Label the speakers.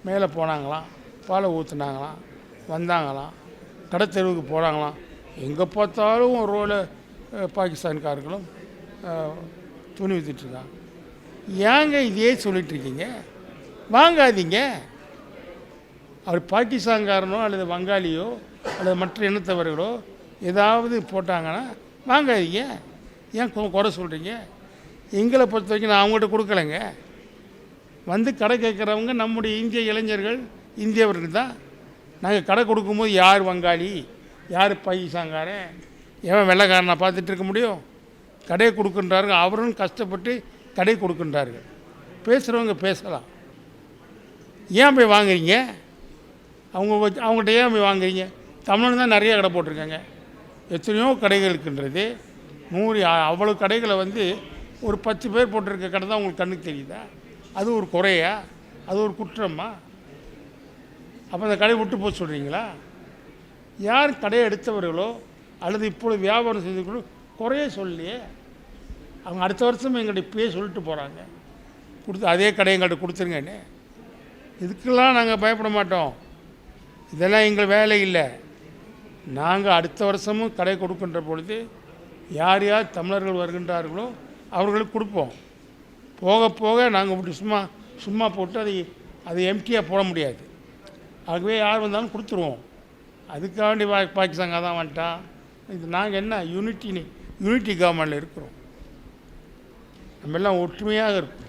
Speaker 1: மேலே போனாங்களாம், பாலை ஊற்றுனாங்களாம், வந்தாங்களாம், கடை தெருவுக்கு போனாங்களாம். எங்கே பார்த்தாலும் ஒரு ரோல பாகிஸ்தான்காரர்களும் துணி விற்றுட்ருக்காங்க. ஏங்க இதே சொல்லிகிட்ருக்கீங்க? வாங்காதீங்க. அவர் பாகிஸ்தான்காரனோ அல்லது வங்காளியோ அல்லது மற்ற இனத்தவர்களோ ஏதாவது போட்டாங்கன்னா வாங்காதீங்க. ஏன் குறை சொல்கிறீங்க? எங்களை பொறுத்த வரைக்கும் நான் அவங்கள்ட்ட கொடுக்கலைங்க. வந்து கடை கேட்குறவங்க நம்முடைய இந்திய இளைஞர்கள், இந்தியவர்கள் தான். நாங்கள் கடை கொடுக்கும்போது யார் வங்காளி, யார் பாகிஸ்தான்காரன், எவன் வெள்ளைக்காரனை பார்த்துட்டு இருக்க முடியும்? கடையை கொடுக்கின்றார்கள், அவரும் கஷ்டப்பட்டு கடை கொடுக்கின்றார்கள். பேசுகிறவங்க பேசலாம். ஏன் போய் வாங்குறீங்க? அவங்கள்ட்ட ஏன் போய் வாங்குறீங்க? தமிழ்நாடு தான் நிறைய கடை போட்டிருக்காங்க. எத்தனையோ கடைகள் இருக்கின்றது. 100 அவ்வளோ கடைகளை வந்து ஒரு 10 பேர் போட்டிருக்க கடை தான் உங்களுக்கு கண்ணுக்கு தெரியுதா? அது ஒரு குறையா? அது ஒரு குற்றமா? அப்போ அந்த கடை விட்டு போக சொல்கிறீங்களா? யார் கடையை எடுத்தவர்களோ அல்லது இப்பொழுது வியாபாரம் செய்தவர்களோ குறைய சொல்லியே. அவங்க அடுத்த வருஷம் எங்கள்கிட்ட இப்பயே சொல்லிட்டு போகிறாங்க, கொடுத்து அதே கடையை எங்கள்கிட்ட கொடுத்துருங்கன்னு. இதுக்கெல்லாம் நாங்கள் பயப்பட மாட்டோம். இதெல்லாம் எங்கள் வேலை இல்லை. நாங்கள் அடுத்த வருஷமும் கடை கொடுக்கின்ற பொழுது யார் யார் தமிழர்கள் வருகின்றார்களோ அவர்களுக்கு கொடுப்போம். போக போக நாங்கள் இப்படி சும்மா போட்டு அதை எம்டியாக போட முடியாது. ஆகவே யார் வந்தாலும் கொடுத்துருவோம். அதுக்காண்டி பாகிஸ்தாங்க தான் வந்துட்டான். இது நாங்கள் என்ன யூனிட்டி கவர்மெண்ட்டில் இருக்கிறோம். நம்ம எல்லாம் ஒற்றுமையாக இருக்கும்.